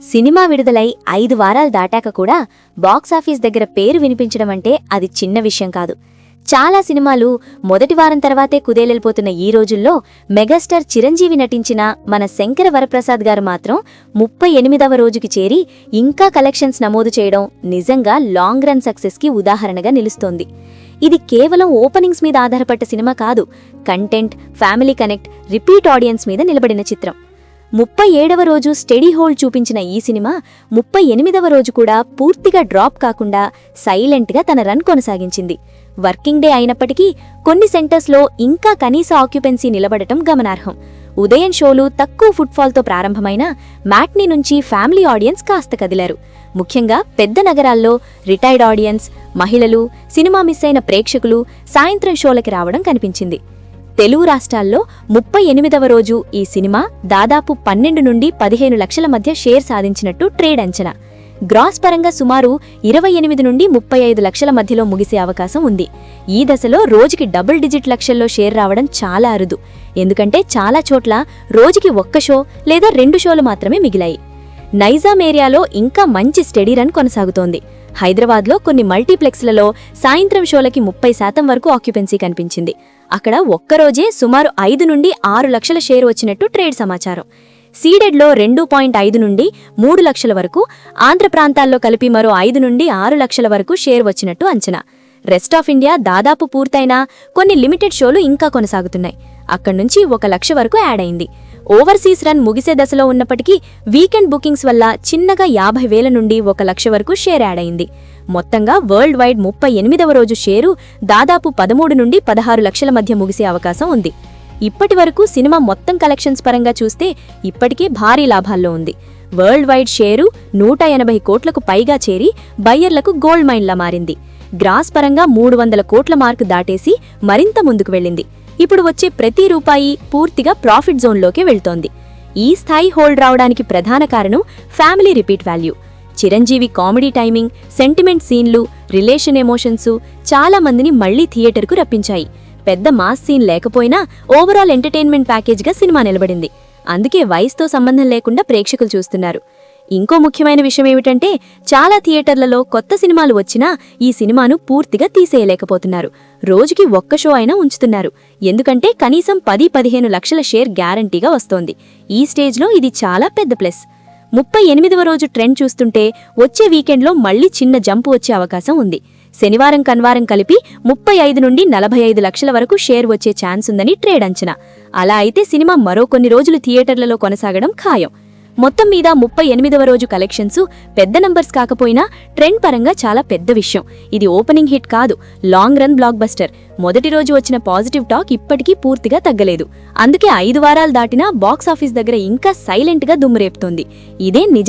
Cinema విడుదలై 5 వారాలు దాటాక కూడా బాక్సాఫీస్ దగ్గర పేరు వినిపించడం అంటే అది చిన్న విషయం కాదు. చాలా సినిమాలు మొదటి వారం తర్వాతే కుదేలెళ్ళిపోతున్న ఈ రోజుల్లో మెగాస్టార్ చిరంజీవి నటించిన మన శంకర వరప్రసాద్ గారు మాత్రం 38వ రోజుకి చేరి ఇంకా కలెక్షన్స్ నమోదు చేయడం నిజంగా లాంగ్ రన్ సక్సెస్కి ఉదాహరణగా నిలుస్తోంది. ఇది కేవలం ఓపెనింగ్స్ మీద ఆధారపడ్డ సినిమా కాదు, content, family connect, repeat audience మీద నిలబడిన చిత్రం. 37వ రోజు స్టెడీ హోల్డ్ చూపించిన ఈ సినిమా 38వ రోజు కూడా పూర్తిగా డ్రాప్ కాకుండా సైలెంట్గా తన రన్ కొనసాగించింది. వర్కింగ్ డే అయినప్పటికీ కొన్ని సెంటర్స్లో ఇంకా కనీస ఆక్యుపెన్సీ నిలబడటం గమనార్హం. ఉదయం షోలు తక్కువ ఫుట్ఫాల్తో ప్రారంభమైన మ్యాట్నీ నుంచి ఫ్యామిలీ ఆడియన్స్ కాస్త కదిలారు. ముఖ్యంగా పెద్ద నగరాల్లో రిటైర్డ్ ఆడియన్స్, మహిళలు, సినిమా మిస్ అయిన ప్రేక్షకులు సాయంత్రం షోలకి రావడం కనిపించింది. తెలుగు రాష్ట్రాల్లో 38వ రోజు ఈ సినిమా దాదాపు 12 నుండి 15 లక్షల మధ్య షేర్ సాధించినట్టు ట్రేడ్ అంచనా. గ్రాస్ పరంగా సుమారు 28 నుండి 35 లక్షల మధ్యలో ముగిసే అవకాశం ఉంది. ఈ దశలో రోజుకి డబుల్ డిజిట్ లక్షల్లో షేర్ రావడం చాలా అరుదు. ఎందుకంటే చాలా చోట్ల రోజుకి 1 షో లేదా 2 షోలు మాత్రమే మిగిలాయి. నైజాం ఏరియాలో ఇంకా మంచి స్టెడీ రన్ కొనసాగుతోంది. హైదరాబాద్లో కొన్ని మల్టీప్లెక్స్లలో సాయంత్రం షోలకి 30% వరకు ఆక్యుపెన్సీ కనిపించింది. అక్కడ ఒక్కరోజే సుమారు 5 నుండి 6 లక్షల షేర్ వచ్చినట్టు ట్రేడ్ సమాచారం. సీడెడ్లో 2.5 నుండి 3 లక్షల వరకు, ఆంధ్ర ప్రాంతాల్లో కలిపి మరో 5 నుండి 6 లక్షల వరకు షేర్ వచ్చినట్టు అంచనా. రెస్ట్ ఆఫ్ ఇండియా దాదాపు పూర్తయినా కొన్ని లిమిటెడ్ షోలు ఇంకా కొనసాగుతున్నాయి. అక్కడ్నుంచి 1 లక్ష వరకు యాడ్ అయింది. ఓవర్సీస్ రన్ ముగిసే దశలో ఉన్నప్పటికీ వీకెండ్ బుకింగ్స్ వల్ల చిన్నగా 50,000 నుండి 1 లక్ష వరకు షేర్ యాడ్ అయింది. మొత్తంగా వరల్డ్ వైడ్ 38వ రోజు షేరు దాదాపు 13 నుండి 16 లక్షల మధ్య ముగిసే అవకాశం ఉంది. ఇప్పటి వరకు సినిమా మొత్తం కలెక్షన్స్ పరంగా చూస్తే ఇప్పటికే భారీ లాభాల్లో ఉంది. వరల్డ్ వైడ్ షేరు 180 కోట్లకు పైగా చేరి బయ్యర్లకు గోల్డ్ మైన్లా మారింది. గ్రాస్ పరంగా 300 కోట్ల మార్కు దాటేసి మరింత ముందుకు వెళ్ళింది. ఇప్పుడు వచ్చే ప్రతి రూపాయి పూర్తిగా ప్రాఫిట్ జోన్లోకే వెళ్తోంది. ఈ స్థాయి హోల్డ్ రావడానికి ప్రధాన కారణం family repeat value. Chiranjeevi comedy timing, sentiment సీన్లు, రిలేషన్ ఎమోషన్సు చాలా మందిని మళ్లీ థియేటర్కు రప్పించాయి. పెద్ద మాస్ సీన్ లేకపోయినా ఓవరాల్ ఎంటర్టైన్మెంట్ ప్యాకేజ్గా సినిమా నిలబడింది. అందుకే వయసుతో సంబంధం లేకుండా ప్రేక్షకులు చూస్తున్నారు. ఇంకో ముఖ్యమైన విషయం ఏమిటంటే చాలా థియేటర్లలో కొత్త సినిమాలు వచ్చినా ఈ సినిమాను పూర్తిగా తీసేయలేకపోతున్నారు. రోజుకి 1 షో అయినా ఉంచుతున్నారు. ఎందుకంటే కనీసం 10-15 లక్షల షేర్ గ్యారంటీగా వస్తోంది. ఈ స్టేజ్లో ఇది చాలా పెద్ద ప్లస్. 38వ రోజు ట్రెండ్ చూస్తుంటే వచ్చే వీకెండ్లో మళ్లీ చిన్న జంపు వచ్చే అవకాశం ఉంది. శనివారం కన్వారం కలిపి 35 నుండి 45 లక్షల వరకు షేర్ వచ్చే ఛాన్స్ ఉందని ట్రేడ్ అంచనా. అలా అయితే సినిమా మరో కొన్ని రోజులు థియేటర్లలో కొనసాగడం ఖాయం. మొత్తం మీద 38వ రోజు కలెక్షన్స్ పెద్ద నంబర్స్ కాకపోయినా ట్రెండ్ పరంగా చాలా పెద్ద విషయం. ఇది ఓపెనింగ్ హిట్ కాదు, లాంగ్ రన్ బ్లాక్ బస్టర్. మొదటి రోజు వచ్చిన పాజిటివ్ టాక్ ఇప్పటికీ పూర్తిగా తగ్గలేదు. అందుకే 5 వారాలు దాటినా బాక్సాఫీస్ దగ్గర ఇంకా సైలెంట్గా దుమ్మురేపుతోంది. ఇదే నిజ